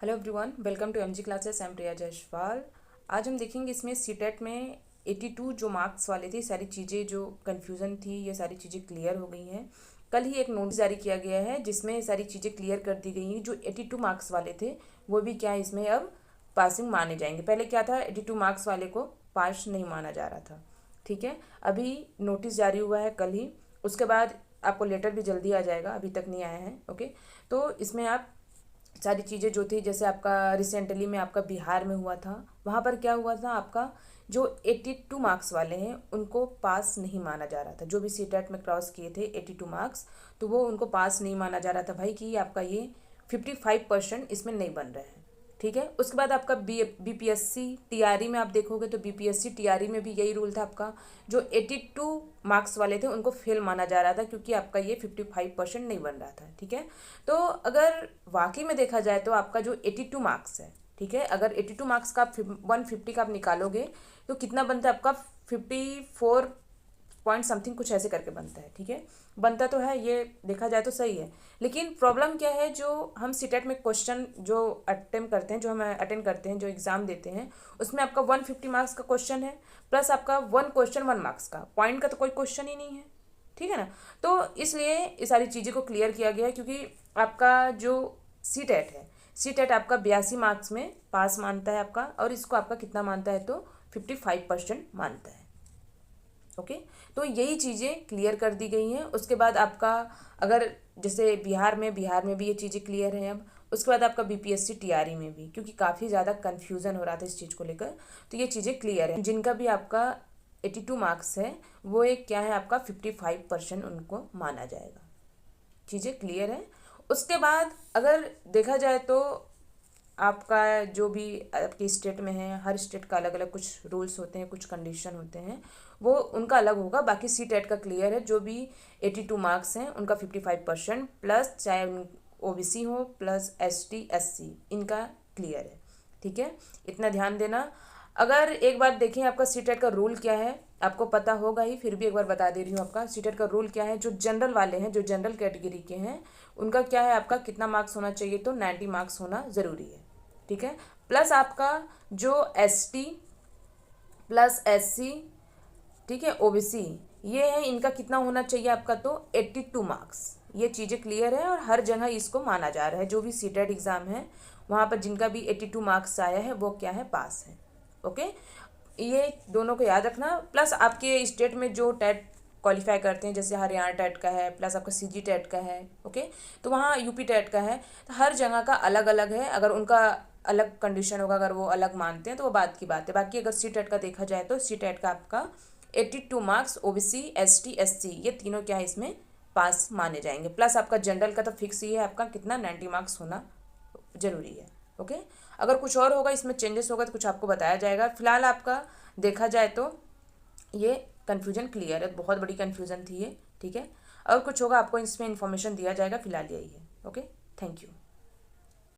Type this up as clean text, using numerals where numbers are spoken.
Hello everyone, welcome to MG classes. I am Priya Jaiswal. आज हम देखेंगे इसमें सीटेट में 82 जो मार्क्स वाले थे, सारी चीज़ें जो कन्फ्यूज़न थी ये सारी चीज़ें क्लियर हो गई हैं। कल ही एक नोटिस जारी किया गया है जिसमें सारी चीज़ें क्लियर कर दी गई हैं। जो 82 मार्क्स वाले थे वो भी क्या है, इसमें अब पासिंग माने जाएंगे। पहले क्या था, 82 मार्क्स वाले को पास नहीं माना जा रहा था। ठीक है, अभी नोटिस जारी हुआ है कल ही, उसके बाद आपको लेटर भी जल्दी आ जाएगा, अभी तक नहीं आया है। ओके, तो इसमें आप सारी चीज़ें जो थी, जैसे आपका रिसेंटली में आपका बिहार में हुआ था, वहाँ पर क्या हुआ था, आपका जो 82 मार्क्स वाले हैं उनको पास नहीं माना जा रहा था। जो भी सीटेट में क्रॉस किए थे 82 मार्क्स, तो वो उनको पास नहीं माना जा रहा था भाई, कि आपका ये 55% इसमें नहीं बन रहे हैं। ठीक है, उसके बाद आपका बीपीएससी टीआरई में आप देखोगे तो बीपीएससी टीआरई में भी यही रूल था आपका। जो 82 मार्क्स वाले थे उनको फेल माना जा रहा था, क्योंकि आपका ये 55% नहीं बन रहा था। ठीक है, तो अगर वाकई में देखा जाए तो आपका जो 82 मार्क्स है, ठीक है, अगर 82 मार्क्स का आप 150 का आप निकालोगे तो कितना बनता है आपका, 54 पॉइंट समथिंग कुछ ऐसे करके बनता है। ठीक है, बनता तो है, ये देखा जाए तो सही है। लेकिन प्रॉब्लम क्या है, जो हम सीटेट में क्वेश्चन जो अटेम्प्ट करते हैं, जो हम अटेंड करते हैं, जो एग्ज़ाम देते हैं, उसमें आपका 150 मार्क्स का क्वेश्चन है, प्लस आपका 1 क्वेश्चन 1 मार्क्स का, पॉइंट का तो कोई क्वेश्चन ही नहीं है। ठीक है ना, तो इसलिए ये सारी चीज़ें को क्लियर किया गया है, क्योंकि आपका जो सीटेट है, सीटेट आपका 82 मार्क्स में पास मानता है आपका, और इसको आपका कितना मानता है, तो 55% मानता है। ओके, तो यही चीज़ें क्लियर कर दी गई हैं। उसके बाद आपका, अगर जैसे बिहार में भी ये चीज़ें क्लियर हैं अब। उसके बाद आपका बीपीएससी टीआरई में भी, क्योंकि काफ़ी ज़्यादा कन्फ्यूज़न हो रहा था इस चीज़ को लेकर, तो ये चीज़ें क्लियर हैं। जिनका भी आपका 82 मार्क्स है वो एक क्या है, आपका 55% उनको माना जाएगा। चीज़ें क्लियर है। उसके बाद अगर देखा जाए तो आपका जो भी आपकी स्टेट में है, हर स्टेट का अलग अलग कुछ रूल्स होते हैं, कुछ कंडीशन होते हैं, वो उनका अलग होगा। बाकी सी टेट का क्लियर है, जो भी 82 मार्क्स हैं उनका 55% प्लस, चाहे ओबीसी हो प्लस एसटी एससी, इनका क्लियर है। ठीक है, इतना ध्यान देना। अगर एक बार देखें आपका सी टेट का रूल क्या है, आपको पता होगा ही, फिर भी एक बार बता दे रही हूँ। आपका सी टेट का रूल क्या है, जो जनरल वाले हैं, जो जनरल कैटेगरी के हैं, उनका क्या है, आपका कितना मार्क्स होना चाहिए, तो 90 मार्क्स होना ज़रूरी है। ठीक है, प्लस आपका जो एसटी प्लस एससी, ठीक है, ओबीसी, ये है, इनका कितना होना चाहिए आपका, तो 82 मार्क्स। ये चीज़ें क्लियर है, और हर जगह इसको माना जा रहा है। जो भी सीटेट एग्ज़ाम है वहाँ पर जिनका भी 82 मार्क्स आया है वो क्या है, पास है। ओके, ये दोनों को याद रखना। प्लस आपके स्टेट में जो टेट क्वालिफाई करते हैं, जैसे हरियाणा टेट का है, प्लस आपका सीजी टेट का है, ओके, तो वहाँ यूपी टेट का है, तो हर जगह का अलग अलग है। अगर उनका अलग कंडीशन होगा, अगर वो अलग मानते हैं तो वो बात की बात है। बाकी अगर सी टेट का देखा जाए तो सी टेट का आपका 82 मार्क्स, ओबीसी एसटी एससी, ये तीनों क्या है, इसमें पास माने जाएंगे। प्लस आपका जनरल का तो फिक्स ही है, आपका कितना 90 मार्क्स होना जरूरी है। ओके, अगर कुछ और होगा, इसमें चेंजेस होगा, तो कुछ आपको बताया जाएगा। फिलहाल आपका देखा जाए तो ये कन्फ्यूजन क्लियर है, बहुत बड़ी कन्फ्यूजन थी ये। ठीक है, और कुछ होगा आपको इसमें इन्फॉर्मेशन दिया जाएगा। फिलहाल यही है। Okay, thank you.